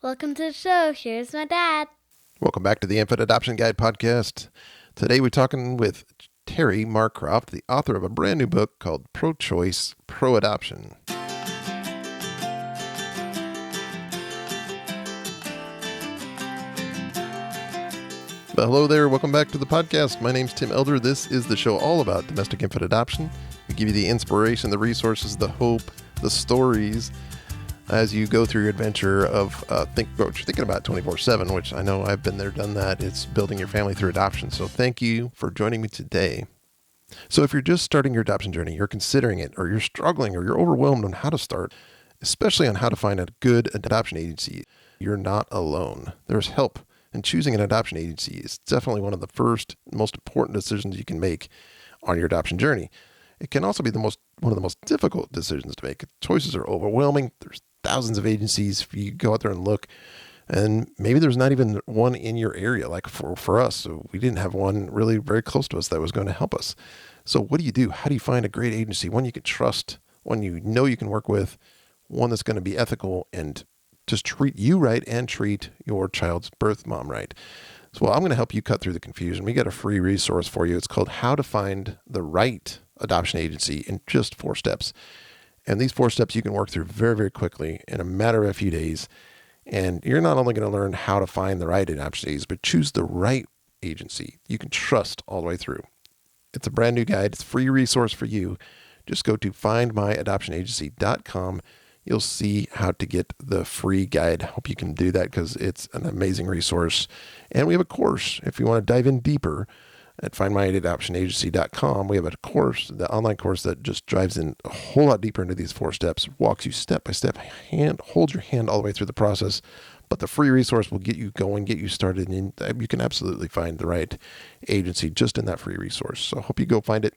Welcome to the show. Here's my dad. Welcome back to the Infant Adoption Guide podcast. Today we're talking with Terri Marcroft, the author of a brand new book called Pro-Choice, Pro-Adoption. Well, hello there. Welcome back to the podcast. My name's Tim Elder. This is the show all about domestic infant adoption. We give you the inspiration, the resources, the hope, the stories as you go through your adventure of what you're thinking about 24/7, which I know I've been there, done that. It's building your family through adoption. So thank you for joining me today. So if you're just starting your adoption journey, you're considering it, or you're struggling, or you're overwhelmed on how to start, especially on how to find a good adoption agency, you're not alone. There's help. And choosing an adoption agency is definitely one of the first, most important decisions you can make on your adoption journey. It can also be one of the most difficult decisions to make. Choices are overwhelming. There's thousands of agencies. If you go out there and look, and maybe there's not even one in your area. Like for us, so we didn't have one really very close to us that was going to help us. So what do? How do you find a great agency, one you can trust, one you know you can work with, one that's going to be ethical and just treat you right and treat your child's birth mom right? So I'm going to help you cut through the confusion. We got a free resource for you. It's called How to Find the Right Adoption Agency in just 4 steps. And these 4 steps you can work through very, very quickly in a matter of a few days. And you're not only going to learn how to find the right adoption agency, but choose the right agency you can trust all the way through. It's a brand new guide. It's a free resource for you. Just go to findmyadoptionagency.com. You'll see how to get the free guide. Hope you can do that because it's an amazing resource. And we have a course if you want to dive in deeper at findmyadoptionagency.com. We have a course, the online course that just drives in a whole lot deeper into these 4 steps, walks you step by step, holds your hand all the way through the process. But the free resource will get you going, get you started, and you can absolutely find the right agency just in that free resource. So I hope you go find it,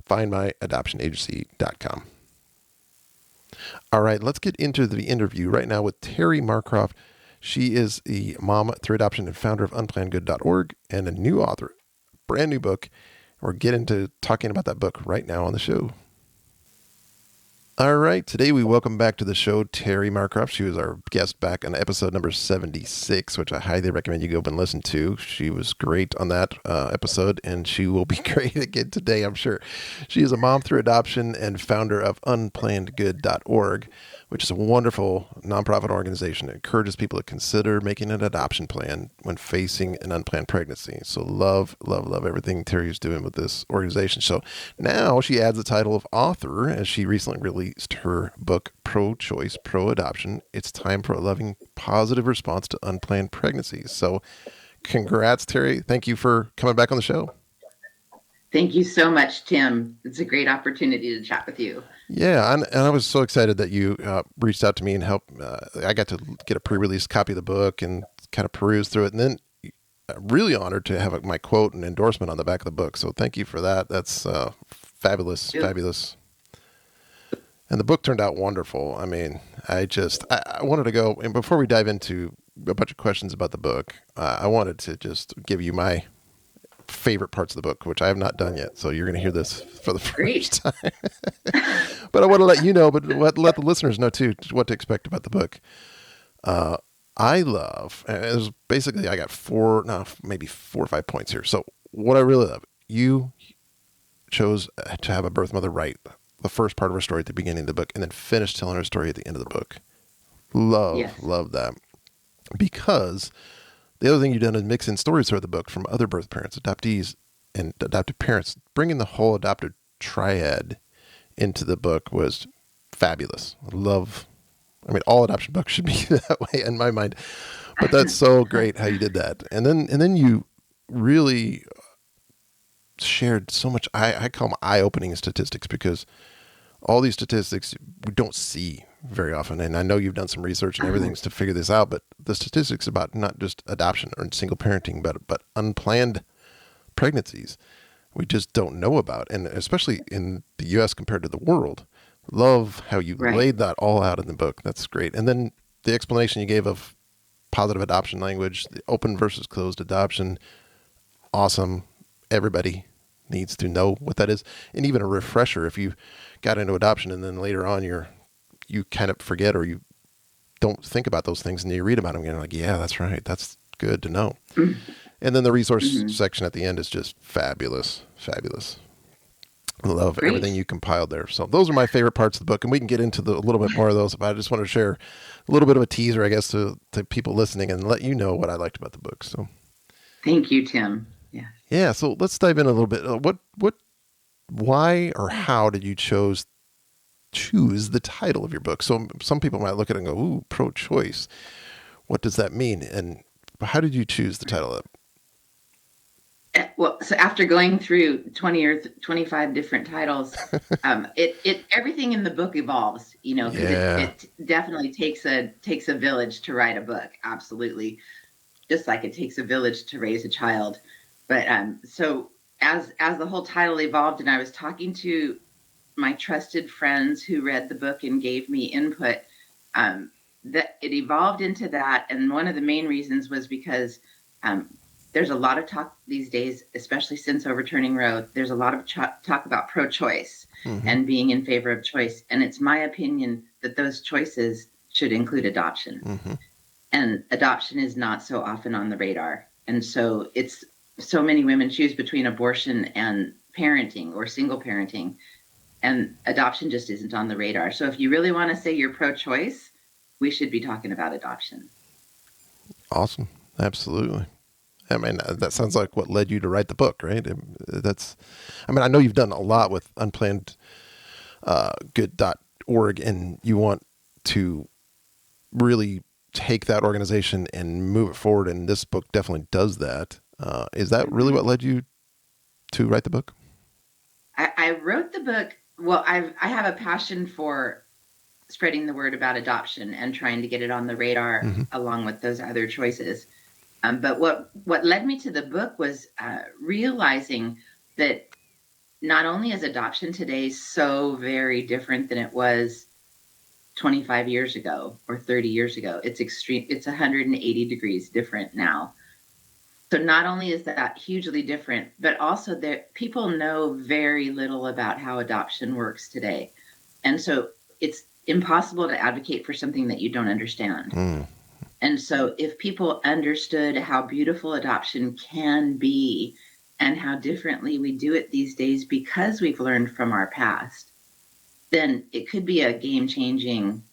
findmyadoptionagency.com. All right, let's get into the interview right now with Terri Marcroft. She is the mom through adoption and founder of unplannedgood.org and a new author, brand new book. We'll get into talking about that book right now on the show. All right, today we welcome back to the show Terri Marcroft. She was our guest back on episode number 76, which I highly recommend you go up and listen to. She was great on that episode, and she will be great again today, I'm sure. She is a mom through adoption and founder of Unplannedgood.org, which is a wonderful nonprofit organization that encourages people to consider making an adoption plan when facing an unplanned pregnancy. So love everything Terri is doing with this organization. So now she adds the title of author as she recently released her book, Pro-Choice, Pro-Adoption. It's time for a loving, positive response to unplanned pregnancies. So congrats, Terri. Thank you for coming back on the show. Thank you so much, Tim. It's a great opportunity to chat with you. Yeah, and I was so excited that you reached out to me and helped. I got to get a pre-release copy of the book and kind of peruse through it. And then really honored to have my quote and endorsement on the back of the book. So thank you for that. That's fabulous. And the book turned out wonderful. I mean, I wanted to go, and before we dive into a bunch of questions about the book, I wanted to just give you my favorite parts of the book, which I have not done yet. So you're going to hear this for the first time. But I want to let you know, but let the listeners know too, what to expect about the book. I love, it was basically, I got maybe 4 or 5 points here. So what I really love, you chose to have a birth mother write the first part of her story at the beginning of the book and then finish telling her story at the end of the book. Love that. Because the other thing you've done is mix in stories throughout the book from other birth parents, adoptees, and adoptive parents. Bringing the whole adoptive triad into the book was fabulous. All adoption books should be that way in my mind, but that's so great how you did that. And then you really shared so much, I call them eye-opening statistics, because all these statistics we don't see very often. And I know you've done some research and everything to figure this out, but the statistics about not just adoption or single parenting, but unplanned pregnancies, we just don't know about. And especially in the U.S. compared to the world. Love how you laid that all out in the book. That's great. And then the explanation you gave of positive adoption language, the open versus closed adoption, awesome. Everybody needs to know what that is. And even a refresher if you got into adoption and then later on you kind of forget, or you don't think about those things, and you read about them, and you're like, yeah, that's right. That's good to know. And then the resource section at the end is just fabulous, fabulous. I love everything you compiled there. So those are my favorite parts of the book, and we can get into a little bit more of those. But I just want to share a little bit of a teaser, I guess, to people listening and let you know what I liked about the book. So thank you, Tim. Yeah. So let's dive in a little bit. Why or how did you choose the title of your book? So some people might look at it and go, ooh, pro-choice. What does that mean? And how did you choose the title of it? Well, so after going through 20 or 25 different titles, everything in the book evolves, because it definitely takes a village to write a book. Absolutely. Just like it takes a village to raise a child. But so as the whole title evolved, and I was talking to my trusted friends who read the book and gave me input, that it evolved into that. And one of the main reasons was because there's a lot of talk these days, especially since overturning Roe. There's a lot of talk about pro-choice and being in favor of choice. And it's my opinion that those choices should include adoption. And adoption is not so often on the radar. And so so many women choose between abortion and parenting or single parenting, and adoption just isn't on the radar. So if you really want to say you're pro-choice, we should be talking about adoption. Awesome. Absolutely. I mean, that sounds like what led you to write the book, right? I know you've done a lot with Unplanned Good.org, and you want to really take that organization and move it forward. And this book definitely does that. Is that really what led you to write the book? I wrote the book. Well, I have a passion for spreading the word about adoption and trying to get it on the radar along with those other choices. But what led me to the book was realizing that not only is adoption today so very different than it was 25 years ago or 30 years ago, it's 180 degrees different now. So not only is that hugely different, but also that people know very little about how adoption works today. And so it's impossible to advocate for something that you don't understand. And so if people understood how beautiful adoption can be and how differently we do it these days because we've learned from our past, then it could be a game-changing,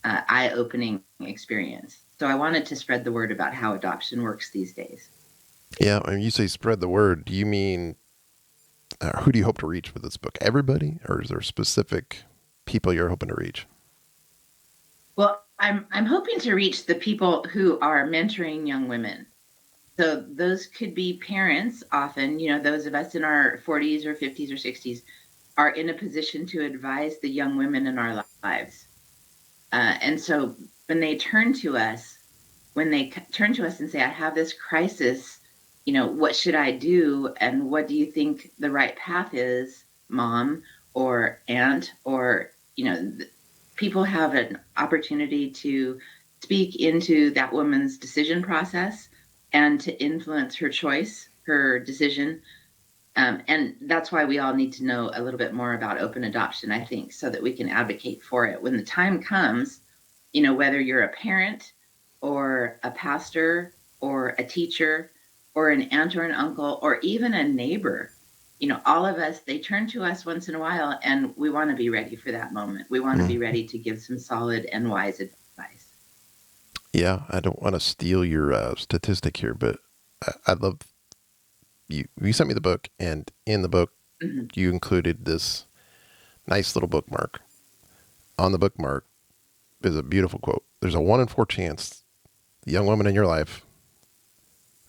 eye-opening experience. So I wanted to spread the word about how adoption works these days. Yeah, when you say spread the word, do you mean who do you hope to reach with this book? Everybody, or is there specific people you're hoping to reach? Well, I'm hoping to reach the people who are mentoring young women. So those could be parents often, those of us in our 40s or 50s or 60s are in a position to advise the young women in our lives. And so when they turn to us and say, I have this crisis, what should I do? And what do you think the right path is, mom or aunt, or, people have an opportunity to speak into that woman's decision process and to influence her choice, her decision. And that's why we all need to know a little bit more about open adoption, I think, so that we can advocate for it. When the time comes, whether you're a parent or a pastor or a teacher or an aunt or an uncle or even a neighbor, all of us, they turn to us once in a while, and we want to be ready for that moment. We want to be ready to give some solid and wise advice. Yeah, I don't want to steal your statistic here, but I love you. You sent me the book, and in the book, you included this nice little bookmark. On the bookmark is a beautiful quote. There's a 1 in 4 chance the young woman in your life,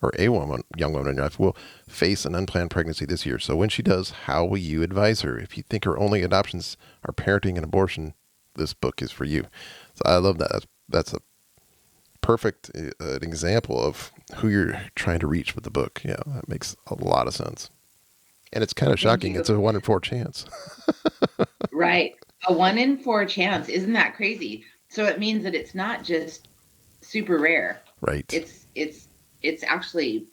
or young woman in your life, will face an unplanned pregnancy this year. So when she does, how will you advise her? If you think her only adoptions are parenting and abortion, this book is for you. So I love that. That's a perfect an example of who you're trying to reach with the book. Yeah, that makes a lot of sense. And it's kind of shocking. It's a 1 in 4 chance. Right. A 1 in 4 chance. Isn't that crazy? So it means that it's not just super rare. Right. It's actually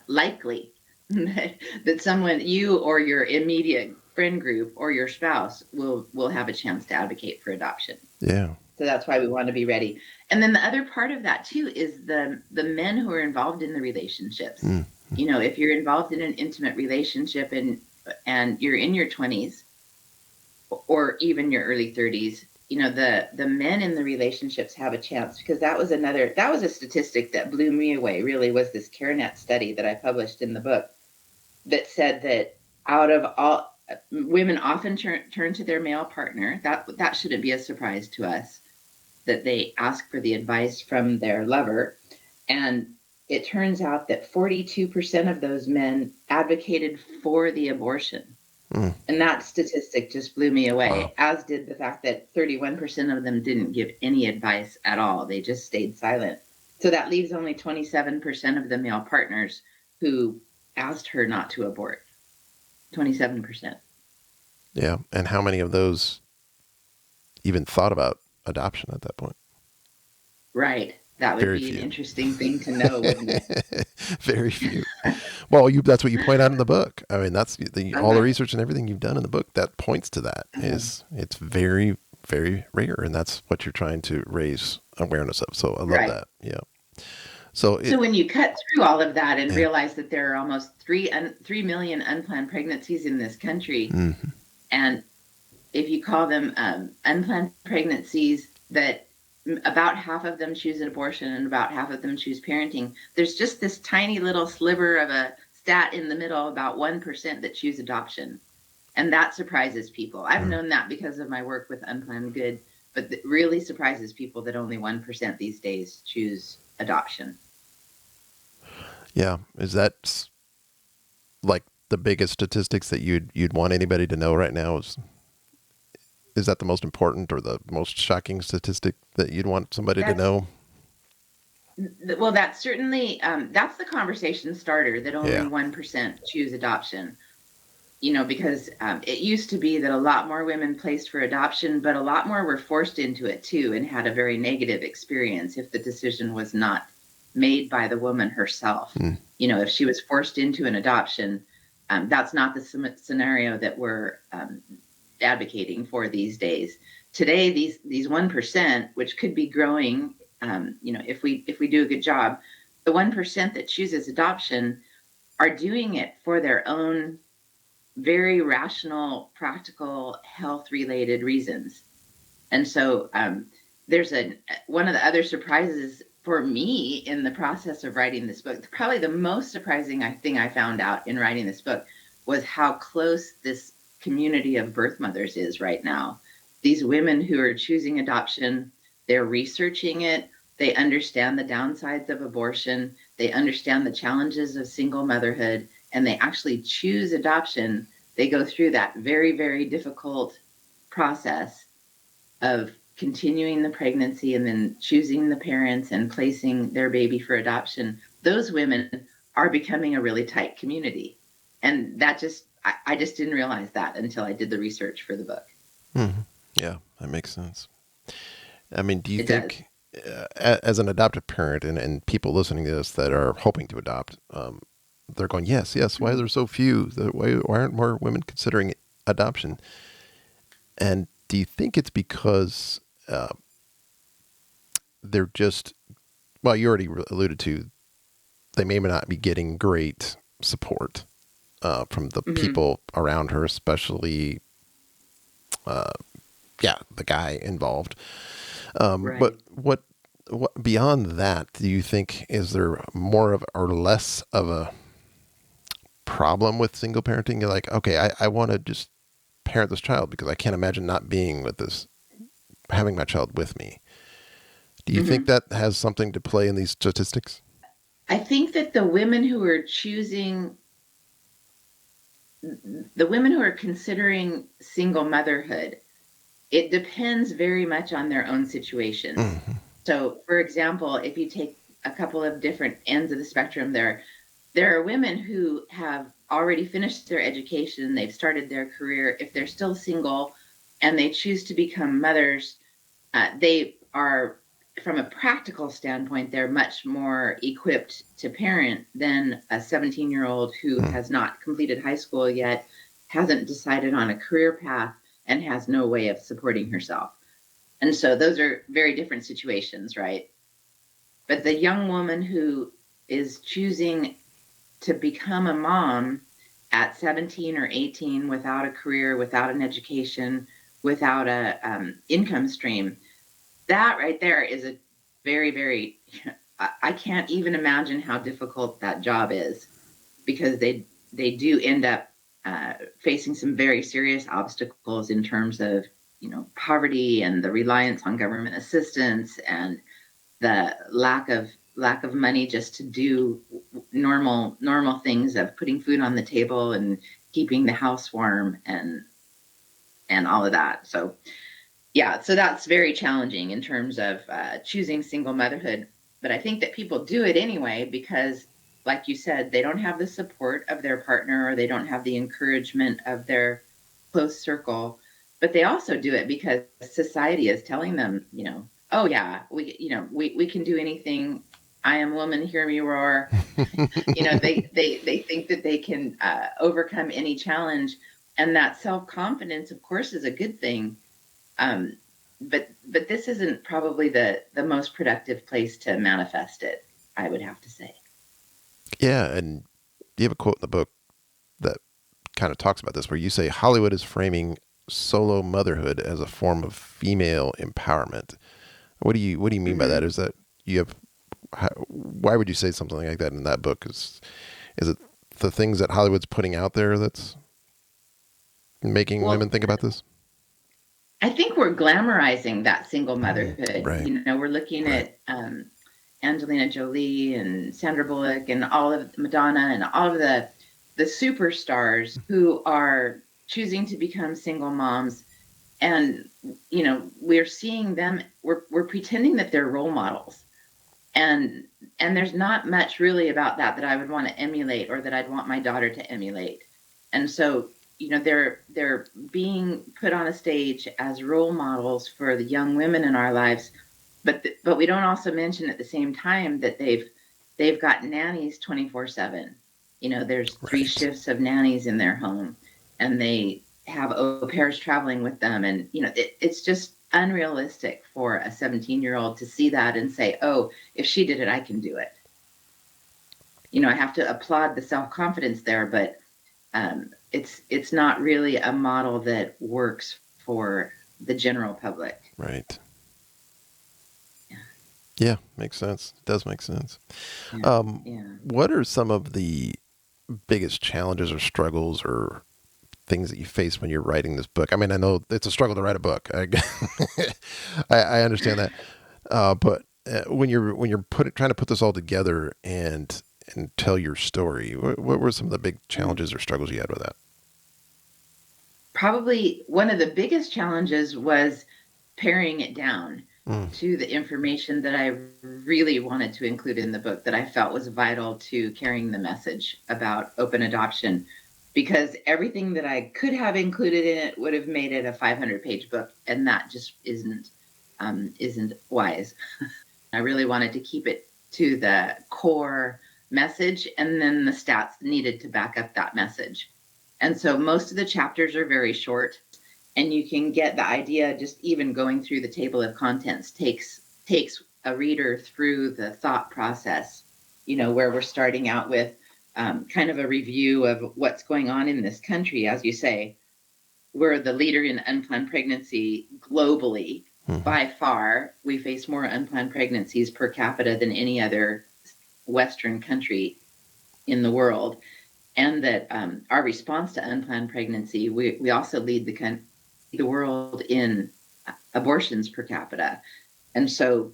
likely that someone, you or your immediate friend group or your spouse will have a chance to advocate for adoption. Yeah. So that's why we want to be ready. And then the other part of that too is the men who are involved in the relationships. If you're involved in an intimate relationship and you're in your 20s or even your early 30s, the men in the relationships have a chance, because that was a statistic that blew me away, really, was this CareNet study that I published in the book that said that out of all women often turn to their male partner. That shouldn't be a surprise to us, that they ask for the advice from their lover. And it turns out that 42% of those men advocated for the abortion. And that statistic just blew me away, Wow. as did the fact that 31% of them didn't give any advice at all. They just stayed silent. So that leaves only 27% of the male partners who asked her not to abort. 27%. Yeah. And how many of those even thought about adoption at that point? Right. That would Very be few. an interesting thing to know, wouldn't it? Very few. Well, that's what you point out in the book. I mean, that's all the Uh-huh. research and everything you've done in the book that points to that. Is it's very, very rare, and that's what you're trying to raise awareness of. So I love Right. that. Yeah. So when you cut through all of that and realize that there are almost 3 million unplanned pregnancies in this country, and if you call them unplanned pregnancies, that about half of them choose an abortion and about half of them choose parenting, there's just this tiny little sliver of a stat in the middle, about 1%, that choose adoption. And that surprises people. I've known that because of my work with Unplanned Good, but it really surprises people that only 1% these days choose adoption. yeah, is that like the biggest statistics that you'd want anybody to know right now? Is that the most important or the most shocking statistic that you'd want somebody to know? Well, that's certainly, that's the conversation starter, that only 1% choose adoption. Because it used to be that a lot more women placed for adoption, but a lot more were forced into it too, and had a very negative experience if the decision was not made by the woman herself. If she was forced into an adoption, that's not the scenario that we're advocating for these days. Today, these 1%, which could be growing, if we do a good job, the 1% that chooses adoption are doing it for their own very rational, practical, health-related reasons. And so there's one of the other surprises for me in the process of writing this book. Probably the most surprising thing I found out in writing this book was how close this community of birth mothers is right now. These women who are choosing adoption, they're researching it. They understand the downsides of abortion. They understand the challenges of single motherhood, and they actually choose adoption. They go through that very, very difficult process of continuing the pregnancy and then choosing the parents and placing their baby for adoption. Those women are becoming a really tight community. And that I just didn't realize that until I did the research for the book. Yeah, that makes sense. I mean, do you think, as an adoptive parent and people listening to this that are hoping to adopt, they're going, yes, why are there so few? Why aren't more women considering adoption? And do you think it's because they're just, well, you already alluded to, they may not be getting great support from the people around her, especially, the guy involved. Right. But what beyond that, do you think, is there more of or less of a problem with single parenting? You're like, okay, I want to just parent this child because I can't imagine not being with having my child with me. Do you think that has something to play in these statistics? I think that the women who are choosing, the women who are considering single motherhood, it depends very much on their own situations. So, for example, if you take a couple of different ends of the spectrum, there are women who have already finished their education, they've started their career. If they're still single and they choose to become mothers, they are, from a practical standpoint, they're much more equipped to parent than a 17-year-old who has not completed high school yet, hasn't decided on a career path, and has no way of supporting herself. And so those are very different situations, right? But the young woman who is choosing to become a mom at 17 or 18 without a career, without an education, without a income stream, that right there is a very, very, I can't even imagine how difficult that job is, because they do end up facing some very serious obstacles in terms of, poverty and the reliance on government assistance and the lack of money just to do normal things of putting food on the table and keeping the house warm and all of that. So yeah, so that's very challenging in terms of choosing single motherhood. But I think that people do it anyway because, like you said, they don't have the support of their partner, or they don't have the encouragement of their close circle. But they also do it because society is telling them, oh yeah, we can do anything. I am woman, hear me roar. They think that they can overcome any challenge, and that self-confidence, of course, is a good thing. um, but this isn't probably the most productive place to manifest it, I would have to say. Yeah, and you have a quote in the book that kind of talks about this, where you say Hollywood is framing solo motherhood as a form of female empowerment. What do you mean by that? Hmm. Is that you have why would you say something like that in that book? Is it the things that Hollywood's putting out there that's making women Well, think about this? I think we're glamorizing that single Mm, motherhood. right, We're looking right. at Angelina Jolie and Sandra Bullock and all of Madonna and all of the superstars who are choosing to become single moms. And we're seeing them, we're pretending that they're role models, and there's not much really about that I would want to emulate, or that I'd want my daughter to emulate. And so they're being put on a stage as role models for the young women in our lives, but we don't also mention at the same time that they've got nannies 24/7. There's three Right. shifts of nannies in their home, and they have au pairs traveling with them. And it's just unrealistic for a 17-year-old to see that and say, oh, if she did it, I can do it. I have to applaud the self-confidence there, but it's not really a model that works for the general public. Right. Yeah, Yeah, makes sense. It does make sense. yeah, Um, yeah. what are some of the biggest challenges or struggles or things that you face when you're writing this book? I mean, I know it's a struggle to write a book. I understand that. But when you're trying to put this all together and tell your story, what were some of the big Mm. challenges or struggles you had with that? Probably one of the biggest challenges was paring it down Mm, to the information that I really wanted to include in the book, that I felt was vital to carrying the message about open adoption, because everything that I could have included in it would have made it a 500-page book, and that just isn't wise. I really wanted to keep it to the core message, and then the stats needed to back up that message. And so most of the chapters are very short, and you can get the idea just even going through the table of contents takes a reader through the thought process, where we're starting out with kind of a review of what's going on in this country. As you say, we're the leader in unplanned pregnancy globally. hmm. By far, we face more unplanned pregnancies per capita than any other Western country in the world. And that our response to unplanned pregnancy, we also lead the world in abortions per capita. And so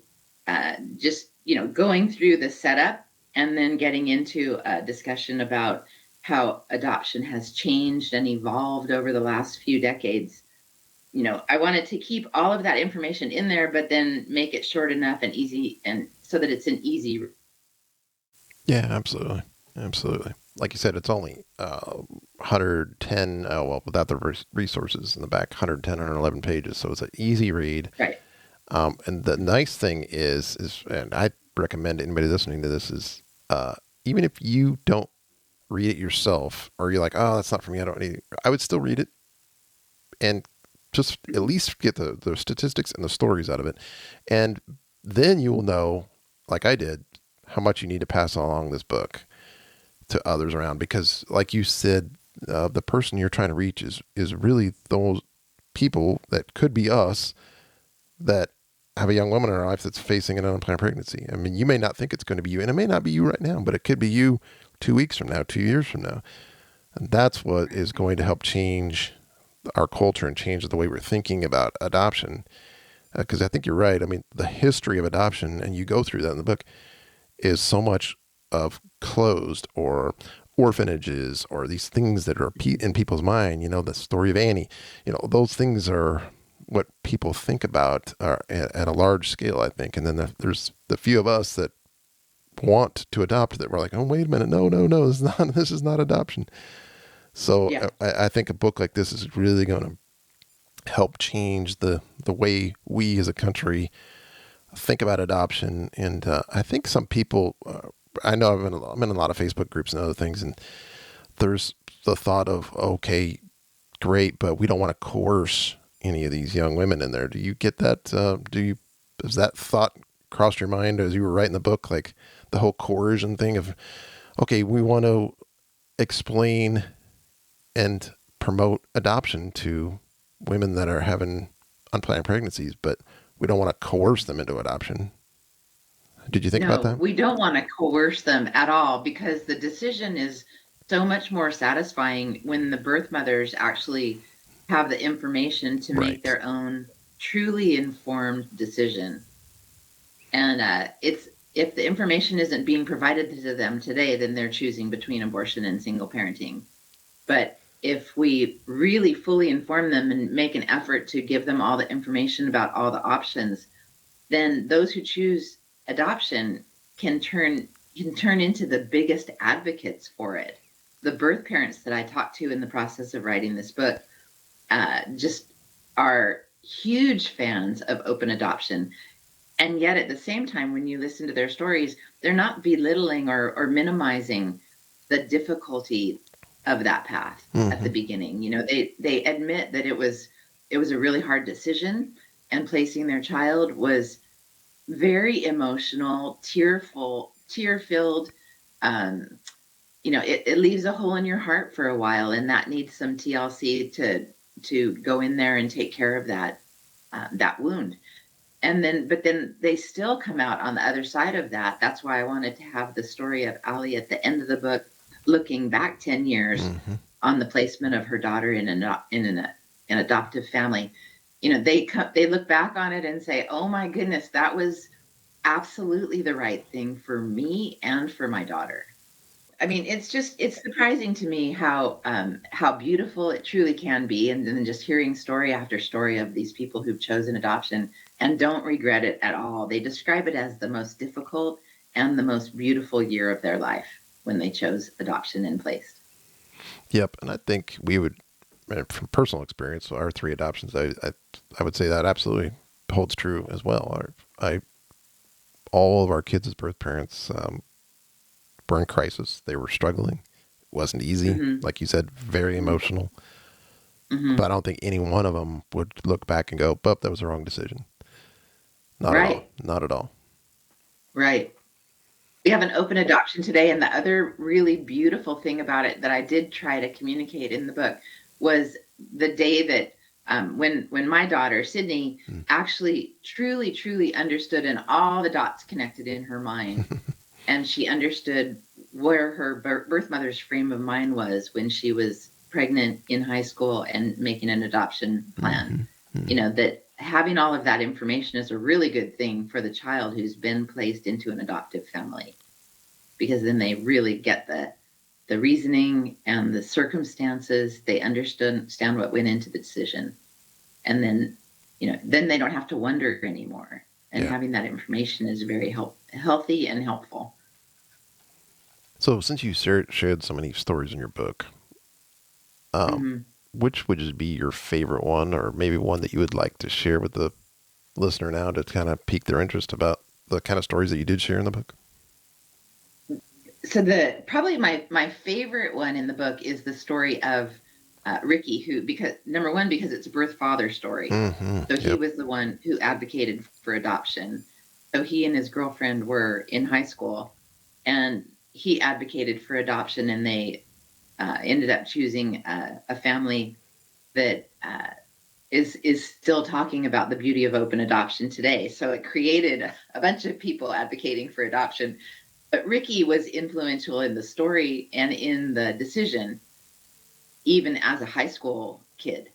just, going through the setup and then getting into a discussion about how adoption has changed and evolved over the last few decades. I wanted to keep all of that information in there, but then make it short enough and easy, and so that it's an easy. Yeah, absolutely. Absolutely. Like you said, it's only 110, well, without the resources in the back, 110, 111 pages. So it's an easy read. Right. And the nice thing is, and I recommend anybody listening to this is, even if you don't read it yourself, or you're like, oh, that's not for me, I don't need it, I would still read it and just at least get the statistics and the stories out of it. And then you will know, like I did, how much you need to pass along this book to others around. Because like you said, the person you're trying to reach is really those people that could be us that have a young woman in our life that's facing an unplanned pregnancy. I mean, you may not think it's going to be you, and it may not be you right now, but it could be you 2 weeks from now, 2 years from now. And that's what is going to help change our culture and change the way we're thinking about adoption. Because I think you're right. I mean, the history of adoption, and you go through that in the book, is so much of closed or orphanages or these things that are in people's mind. You know, the story of Annie. You know, those things are what people think about at a large scale, I think. And then there's the few of us that want to adopt that we're like, oh, wait a minute. No, this is not adoption. So yeah. I think a book like this is really going to help change the way we as a country think about adoption. And I think some people, I know I'm in a lot of Facebook groups and other things, and there's the thought of, okay, great, but we don't want to coerce any of these young women in there. Do you get that? Does that thought cross your mind as you were writing the book, like the whole coercion thing of, okay, we want to explain and promote adoption to women that are having unplanned pregnancies, but we don't want to coerce them into adoption. Did you think about that? We don't want to coerce them at all, because the decision is so much more satisfying when the birth mothers actually have the information to make their own truly informed decision. And if the information isn't being provided to them today, then they're choosing between abortion and single parenting. But if we really fully inform them and make an effort to give them all the information about all the options, then those who choose adoption can turn into the biggest advocates for it. The birth parents that I talked to in the process of writing this book just are huge fans of open adoption. And yet at the same time, when you listen to their stories, they're not belittling or minimizing the difficulty of that path at the beginning. You know, they admit that it was a really hard decision, and placing their child was very emotional, tear-filled. You know, it leaves a hole in your heart for a while, and that needs some TLC to go in there and take care of that wound. But then they still come out on the other side of that. That's why I wanted to have the story of Allie at the end of the book, looking back 10 years on the placement of her daughter in an adoptive family. You know, they look back on it and say, oh my goodness, that was absolutely the right thing for me and for my daughter. I mean, it's surprising to me how beautiful it truly can be. And then just hearing story after story of these people who've chosen adoption and don't regret it at all. They describe it as the most difficult and the most beautiful year of their life when they chose adoption and placed. Yep. And I think we would, from personal experience, so our 3 adoptions, I would say that absolutely holds true as well. All of our kids' birth parents were in crisis. They were struggling. It wasn't easy. Like you said, very emotional. But I don't think any one of them would look back and go, that was the wrong decision. Not at all. Not at all. Right. We have an open adoption today, and the other really beautiful thing about it that I did try to communicate in the book was the day that when my daughter, Sydney, actually truly understood, and all the dots connected in her mind, and she understood where her birth mother's frame of mind was when she was pregnant in high school and making an adoption plan. You know, that having all of that information is a really good thing for the child who's been placed into an adoptive family, because then they really get the reasoning and the circumstances. They understand what went into the decision. And then, you know, then they don't have to wonder anymore. And having that information is very healthy and helpful. So since you shared so many stories in your book, which would just be your favorite one, or maybe one that you would like to share with the listener now to kind of pique their interest about the kind of stories that you did share in the book? So probably my favorite one in the book is the story of Ricky, who, because number one, because it's a birth father story. So he Yep. was the one who advocated for adoption. So he and his girlfriend were in high school, and he advocated for adoption, and they ended up choosing a family that is still talking about the beauty of open adoption today. So it created a bunch of people advocating for adoption. But Ricky was influential in the story and in the decision, even as a high school kid.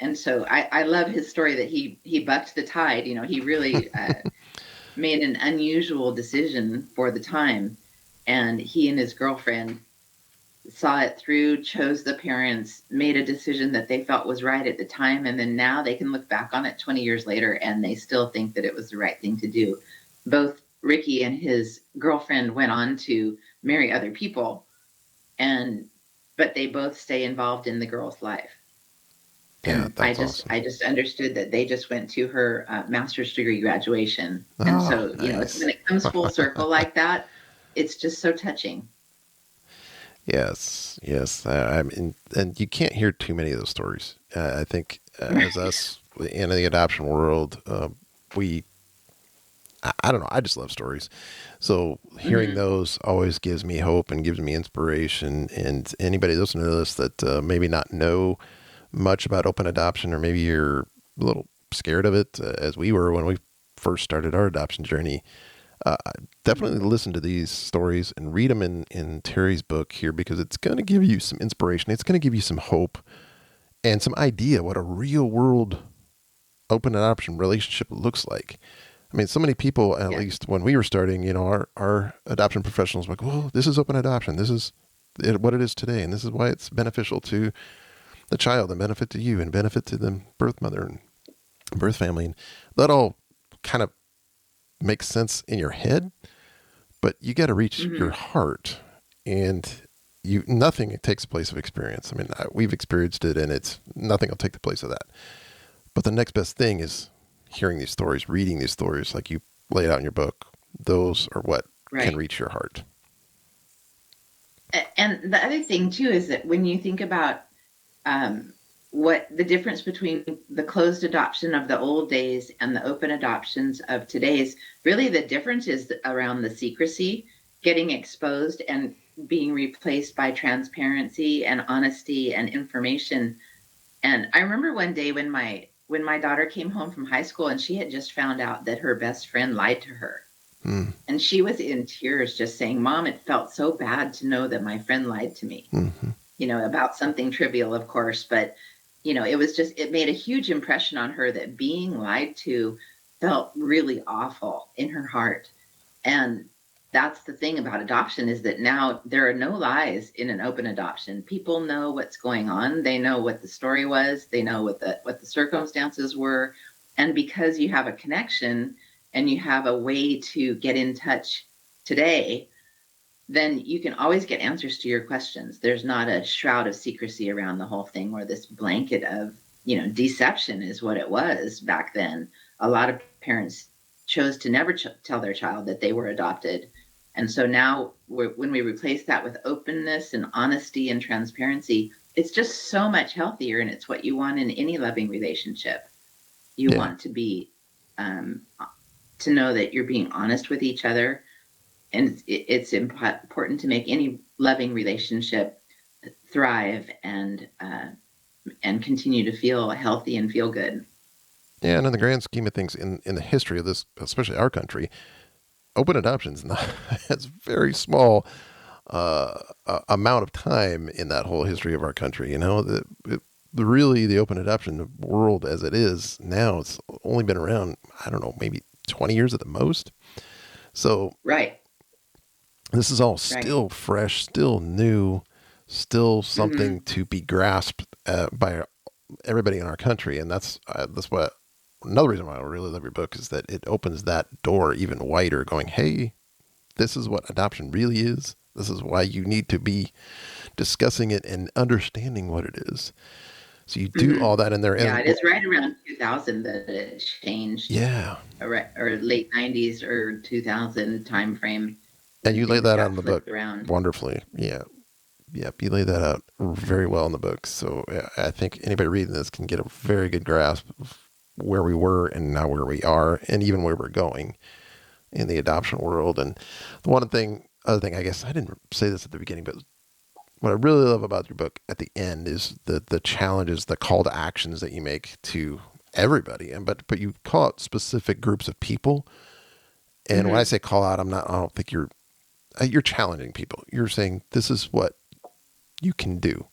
And so I love his story that he bucked the tide. You know, he really made an unusual decision for the time, and he and his girlfriend saw it through, chose the parents, made a decision that they felt was right at the time, and then now they can look back on it 20 years later and they still think that it was the right thing to do. Both Ricky and his girlfriend went on to marry other people, but they both stay involved in the girl's life. Yeah, And that's awesome. I just understood that they just went to her master's degree graduation. And Oh, so, you know, nice. when it comes full circle like that, it's just so touching. Yes, yes. I mean, and you can't hear too many of those stories. I think as us in the adoption world, I don't know. I just love stories. So hearing Mm-hmm. those always gives me hope and gives me inspiration. And anybody listening to this that maybe not know much about open adoption, or maybe you're a little scared of it, as we were when we first started our adoption journey, uh, definitely listen to these stories and read them in Terry's book here, because it's going to give you some inspiration. It's going to give you some hope and some idea what a real world open adoption relationship looks like. I mean, so many people, at Yeah. least when we were starting, you know, our adoption professionals were like, well, this is open adoption. This is what it is today. And this is why it's beneficial to the child and benefit to you and benefit to the birth mother and birth family. And that all kind of makes sense in your head, but you got to reach your Mm-hmm. heart, and nothing takes the place of experience. I mean, we've experienced it, and it's nothing will take the place of that. But the next best thing is hearing these stories, reading these stories, like you laid out in your book. Those are what can Right. reach your heart. And the other thing too is that when you think about um, what the difference between the closed adoption of the old days and the open adoptions of today's, really the difference is around the secrecy, getting exposed and being replaced by transparency and honesty and information. And I remember one day when my daughter came home from high school and she had just found out that her best friend lied to her. Mm, And she was in tears just saying, "Mom, it felt so bad to know that my friend lied to me." mm-hmm. You know, about something trivial, of course, but, you know, it made a huge impression on her that being lied to felt really awful in her heart. And that's the thing about adoption, is that now there are no lies in an open adoption. People know what's going on. They know what the story was. They know what the circumstances were. And because you have a connection and you have a way to get in touch today, then you can always get answers to your questions. There's not a shroud of secrecy around the whole thing, or this blanket of, you know, deception is what it was back then. A lot of parents chose to never tell their child that they were adopted. And so now when we replace that with openness and honesty and transparency, it's just so much healthier. And it's what you want in any loving relationship. You Yeah. want to be, um, to know that you're being honest with each other, and it's important to make any loving relationship thrive and continue to feel healthy and feel good. Yeah. And in the grand scheme of things, in the history of this, especially our country, open adoption is not, it's very small amount of time in that whole history of our country. You know, really the open adoption world as it is now, it's only been around, I don't know, maybe 20 years at the most. So Right. this is all Right. still fresh, still new, still something Mm-hmm. to be grasped by everybody in our country. And that's what another reason why I really love your book is that it opens that door even wider, going, hey, this is what adoption really is. This is why you need to be discussing it and understanding what it is. So you do Mm-hmm. all that in there. Yeah, And it is right around 2000 that it changed, yeah, or late 90s or 2000 time frame and when you lay things that out got in the book flipped around. wonderfully. Yeah. Yep, you lay that out very well in the book. So I think anybody reading this can get a very good grasp of where we were and now where we are, and even where we're going in the adoption world. And the other thing, I guess I didn't say this at the beginning, but what I really love about your book at the end is the challenges, the call to actions that you make to everybody. But you call out specific groups of people. And when I say call out, I don't think you're challenging people. You're saying this is what you can do.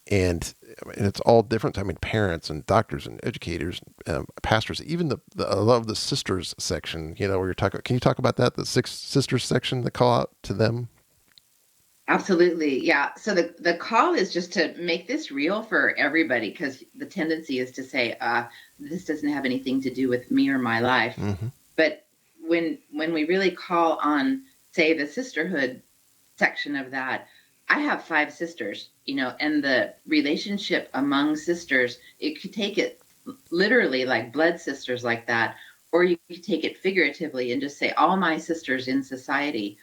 And it's all different. I mean, parents and doctors and educators, pastors, even I love the sisters section, where you're talking, can you talk about that? The 6 sisters section, the call out to them? Absolutely. Yeah. So the call is just to make this real for everybody, because the tendency is to say, this doesn't have anything to do with me or my life. Mm-hmm. But when we really call on, say, the sisterhood section of that, I have 5 sisters, and the relationship among sisters, it could take it literally like blood sisters like that, or you could take it figuratively and just say all my sisters in society.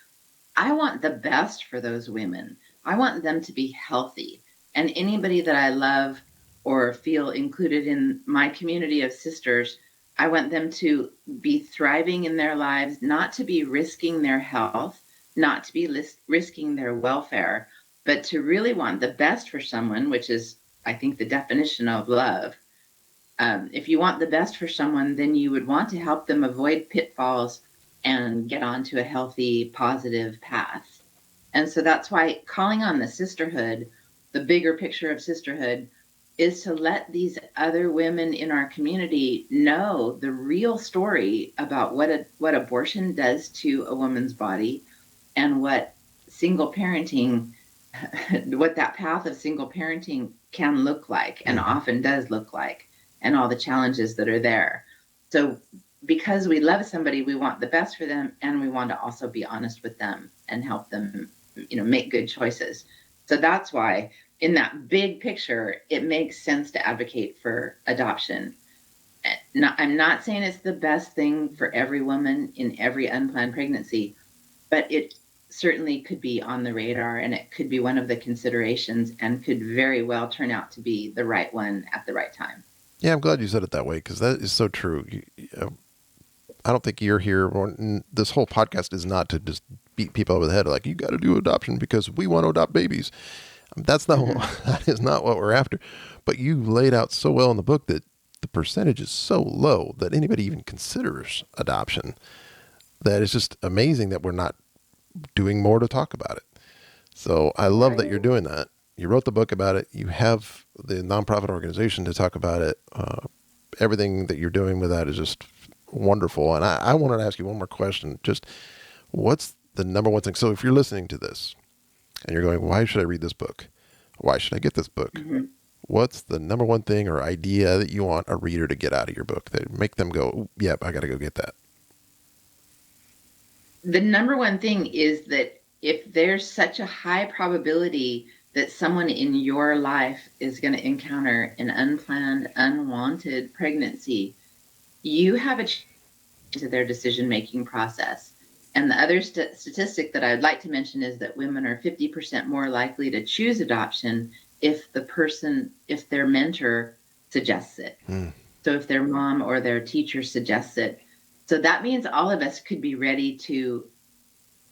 I want the best for those women. I want them to be healthy. And anybody that I love or feel included in my community of sisters, I want them to be thriving in their lives, not to be risking their health, not to be risking their welfare, but to really want the best for someone, which is, I think, the definition of love. If you want the best for someone, then you would want to help them avoid pitfalls and get onto a healthy, positive path. And so that's why calling on the sisterhood, the bigger picture of sisterhood, is to let these other women in our community know the real story about what abortion does to a woman's body, and what single parenting, what that path of single parenting can look like, and often does look like, and all the challenges that are there. So because we love somebody, we want the best for them, and we want to also be honest with them and help them, make good choices. So that's why in that big picture, it makes sense to advocate for adoption. I'm not saying it's the best thing for every woman in every unplanned pregnancy, but it certainly could be on the radar, and it could be one of the considerations, and could very well turn out to be the right one at the right time. Yeah, I'm glad you said it that way, because that is so true. I don't think you're here, this whole podcast is not to just beat people over the head like, you got to do adoption because we want to adopt babies. That's not that is not what we're after. But you laid out so well in the book that the percentage is so low that anybody even considers adoption, that it's just amazing that we're not doing more to talk about it. So I love that you're doing that. You wrote the book about it. You have the nonprofit organization to talk about it. Everything that you're doing with that is just wonderful. And I wanted to ask you one more question. Just what's the number one thing? So if you're listening to this and you're going, why should I read this book? Why should I get this book? Mm-hmm. What's the number one thing or idea that you want a reader to get out of your book that make them go, yep, I got to go get that? The number one thing is that if there's such a high probability that someone in your life is going to encounter an unplanned, unwanted pregnancy, you have a chance to their decision-making process. And the other statistic that I'd like to mention is that women are 50% more likely to choose adoption if their mentor suggests it. So if their mom or their teacher suggests it. So that means all of us could be ready to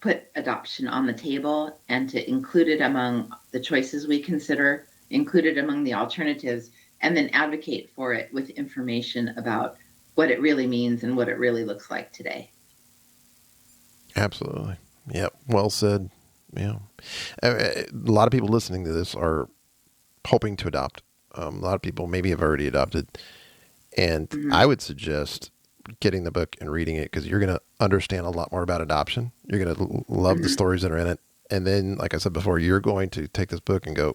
put adoption on the table and to include it among the choices we consider, include it among the alternatives, and then advocate for it with information about what it really means and what it really looks like today. Absolutely. Yep. Well said. Yeah. A lot of people listening to this are hoping to adopt. A lot of people maybe have already adopted. And I would suggest getting the book and reading it, because you're going to understand a lot more about adoption. You're going to love the stories that are in it. And then, like I said before, you're going to take this book and go,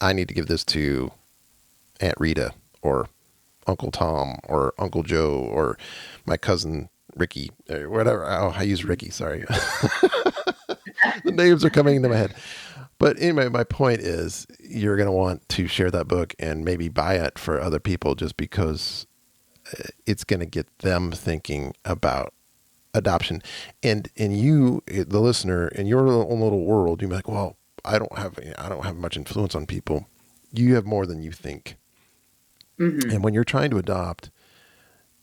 I need to give this to Aunt Rita or Uncle Tom or Uncle Joe or my cousin Ricky or whatever. Oh, I use Ricky. Sorry. The names are coming into my head. But anyway, my point is you're going to want to share that book and maybe buy it for other people, just because it's going to get them thinking about adoption. And you, the listener, in your own little world, you're like, well, I don't have much influence on people. You have more than you think. Mm-hmm. And when you're trying to adopt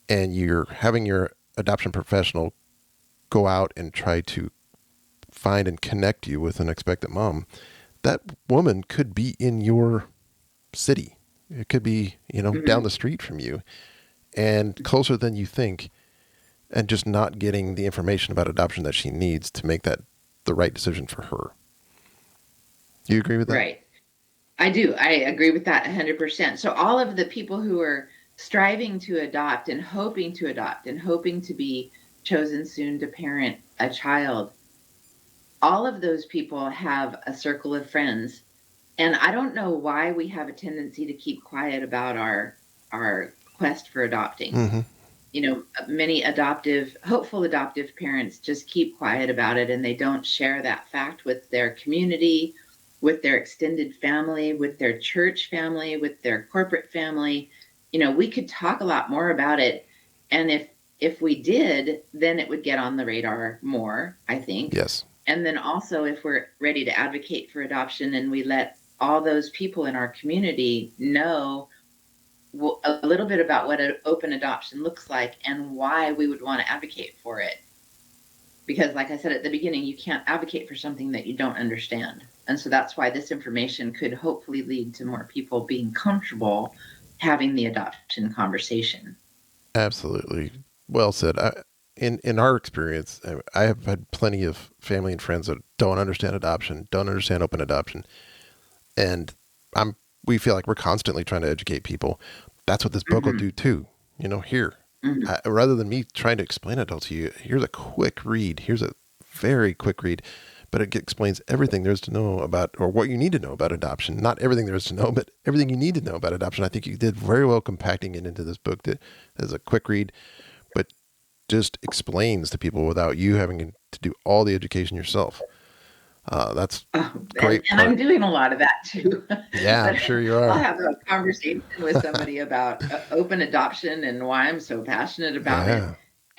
and you're having your adoption professional go out and try to find and connect you with an expectant mom, that woman could be in your city. It could be, down Mm-hmm. the street from you and closer than you think, and just not getting the information about adoption that she needs to make that the right decision for her. Do you agree with that? Right. I do. I agree with that 100%. So all of the people who are striving to adopt and hoping to adopt and hoping to be chosen soon to parent a child, all of those people have a circle of friends. And I don't know why we have a tendency to keep quiet about our quest for adopting. Mm-hmm. Many hopeful adoptive parents just keep quiet about it, and they don't share that fact with their community, with their extended family, with their church family, with their corporate family. We could talk a lot more about it. And if we did, then it would get on the radar more, I think. Yes. And then also, if we're ready to advocate for adoption and we let all those people in our community know a little bit about what an open adoption looks like and why we would want to advocate for it. Because like I said at the beginning, you can't advocate for something that you don't understand. And so that's why this information could hopefully lead to more people being comfortable having the adoption conversation. Absolutely. Well said. In our experience, I have had plenty of family and friends that don't understand adoption, don't understand open adoption. And we feel like we're constantly trying to educate people. That's what this book will do too. Here, rather than me trying to explain it all to you, here's a quick read. Here's a very quick read, but it explains everything there is to know about, or what you need to know about adoption. Not everything there is to know, but everything you need to know about adoption. I think you did very well compacting it into this book that is a quick read, but just explains to people without you having to do all the education yourself. That's great. And I'm doing a lot of that too. Yeah, I'm sure you are. I'll have a conversation with somebody about open adoption and why I'm so passionate about it.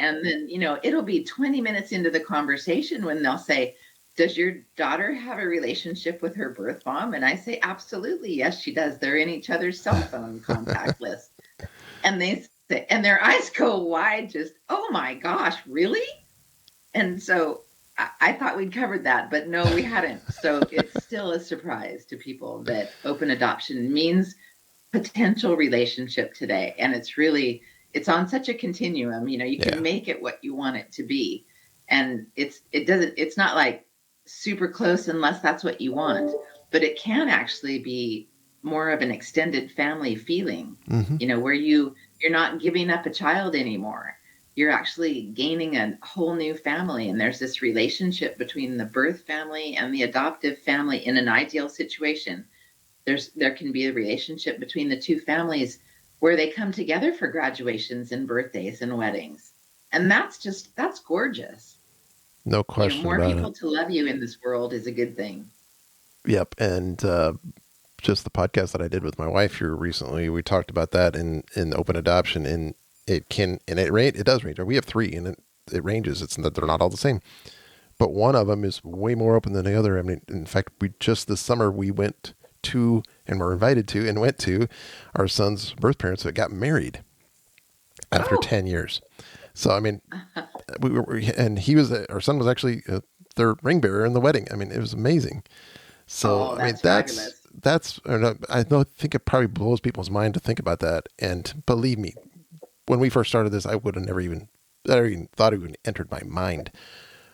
And then, it'll be 20 minutes into the conversation when they'll say, does your daughter have a relationship with her birth mom? And I say, absolutely. Yes, she does. They're in each other's cell phone contact list. And they say, and their eyes go wide, just, oh my gosh, really? And so I thought we'd covered that, but no, we hadn't. So it's still a surprise to people that open adoption means potential relationship today. And it's on such a continuum. You can make it what you want it to be. And it's not like super close unless that's what you want, but it can actually be more of an extended family feeling, where you're not giving up a child anymore. You're actually gaining a whole new family. And there's this relationship between the birth family and the adoptive family in an ideal situation. There can be a relationship between the two families where they come together for graduations and birthdays and weddings. And that's gorgeous. No question more about people it. to love you in this world is a good thing. Yep. And just the podcast that I did with my wife here recently, we talked about that in open adoption, and it does range. We have 3, and it ranges. They're not all the same, but one of them is way more open than the other. I mean, in fact, this summer we went to, and were invited to, and went to our son's birth parents that got married after 10 years. So, I mean, and our son was actually their ring bearer in the wedding. I mean, it was amazing. So, I mean, I think it probably blows people's mind to think about that. And believe me, when we first started this, I would have never even thought it would entered my mind.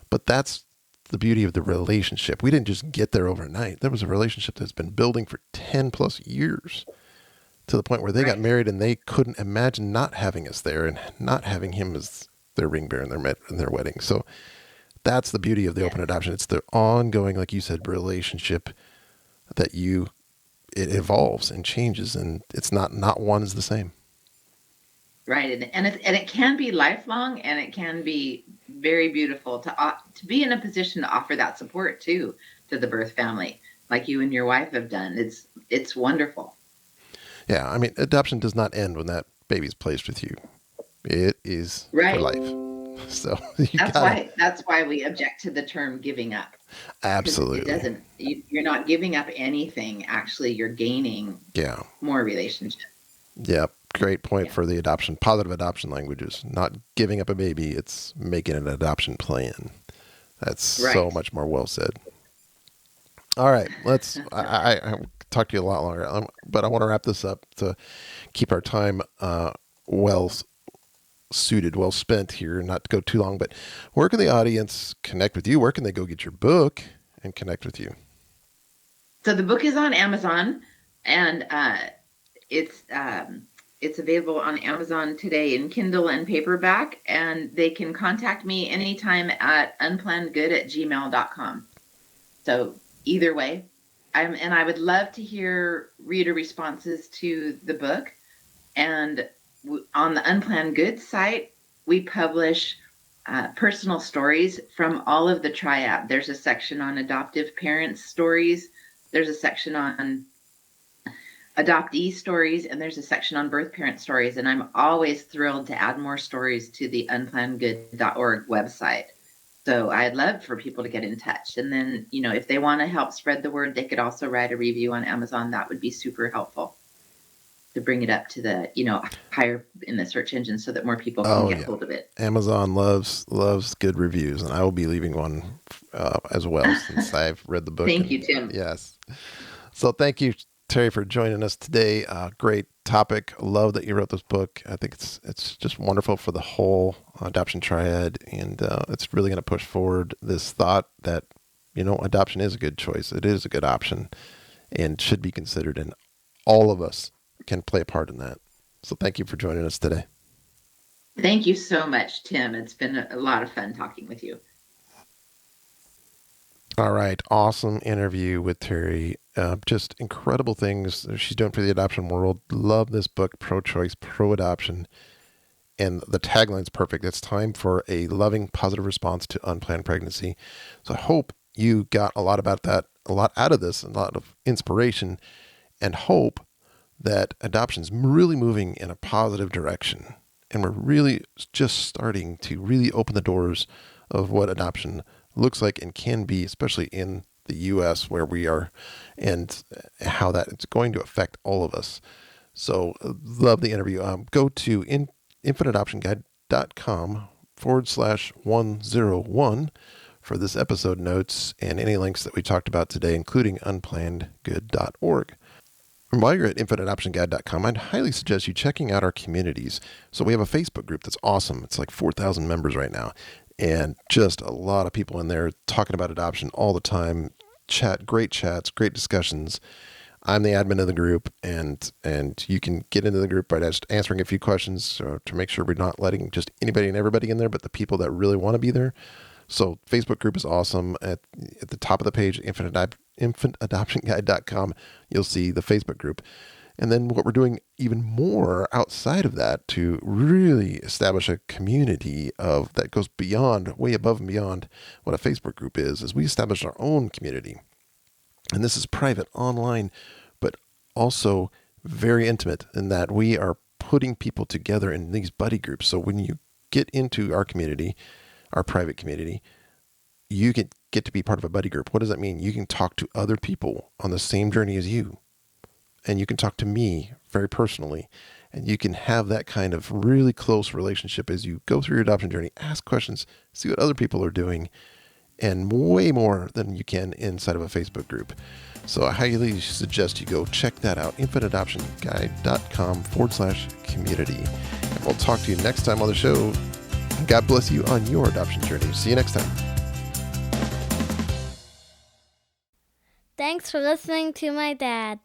But that's the beauty of the relationship. We didn't just get there overnight. There was a relationship that's been building for 10 plus years, to the point where they got married and they couldn't imagine not having us there and not having him as their ring bearer in their wedding. So that's the beauty of the open adoption. It's the ongoing, like you said, relationship that it evolves and changes, and it's not one is the same. Right. And it can be lifelong, and it can be very beautiful to be in a position to offer that support too to the birth family, like you and your wife have done. It's wonderful. Yeah. I mean, adoption does not end when that baby's placed with you. It is for life. So that's why we object to the term giving up. Absolutely. You're not giving up anything. Actually, you're gaining more relationship. Yeah. Great point for the positive adoption languages. Not giving up a baby, it's making an adoption plan. That's so much more well said. All right, I talked to you a lot longer, but I want to wrap this up to keep our time well suited, well spent here, not to go too long. But where can the audience connect with you? Where can they go get your book and connect with you? So the book is on Amazon, and it's available on Amazon today in Kindle and paperback, and they can contact me anytime at unplannedgood@gmail.com. So either way, I would love to hear reader responses to the book. And on the Unplanned Good site, we publish personal stories from all of the triad. There's a section on adoptive parents' stories. There's a section on adoptee stories, and there's a section on birth parent stories. And I'm always thrilled to add more stories to the unplannedgood.org website. So I'd love for people to get in touch. And then, if they want to help spread the word, they could also write a review on Amazon. That would be super helpful to bring it up to the, higher in the search engine so that more people can get hold of it. Amazon loves good reviews, and I will be leaving one as well since I've read the book. Thank you, Tim. Yes. So thank you, Terri, for joining us today. Great topic. Love that you wrote this book. I think it's just wonderful for the whole adoption triad, and it's really going to push forward this thought that, adoption is a good choice. It is a good option and should be considered, and all of us can play a part in that. So thank you for joining us today. Thank you so much, Tim. It's been a lot of fun talking with you. All right. Awesome interview with Terri. Just incredible things she's doing for the adoption world. Love this book, Pro-Choice, Pro-Adoption. And the tagline's perfect. It's time for a loving, positive response to unplanned pregnancy. So I hope you got a lot out of this, a lot of inspiration, and hope that adoption's really moving in a positive direction. And we're really just starting to really open the doors of what adoption looks like and can be, especially in the U.S. where we are, and how that it's going to affect all of us. So love the interview. Go to infantadoptionguide.com/101 for this episode notes and any links that we talked about today, including unplannedgood.org. And while you're at infantadoptionguide.com, I'd highly suggest you checking out our communities. So we have a Facebook group that's awesome. It's like 4,000 members right now. And just a lot of people in there talking about adoption all the time. Great chats, great discussions. I'm the admin of the group, and you can get into the group by just answering a few questions to make sure we're not letting just anybody and everybody in there, but the people that really want to be there. So Facebook group is awesome. At the top of the page, infantadoptionguide.com, you'll see the Facebook group. And then what we're doing even more outside of that to really establish a community that goes beyond, way above and beyond what a Facebook group is we establish our own community. And this is private, online, but also very intimate in that we are putting people together in these buddy groups. So when you get into our community, our private community, you get to be part of a buddy group. What does that mean? You can talk to other people on the same journey as you. And you can talk to me very personally. And you can have that kind of really close relationship as you go through your adoption journey. Ask questions, see what other people are doing, and way more than you can inside of a Facebook group. So I highly suggest you go check that out, infantadoptionguide.com/community. And we'll talk to you next time on the show. God bless you on your adoption journey. See you next time. Thanks for listening to my dad.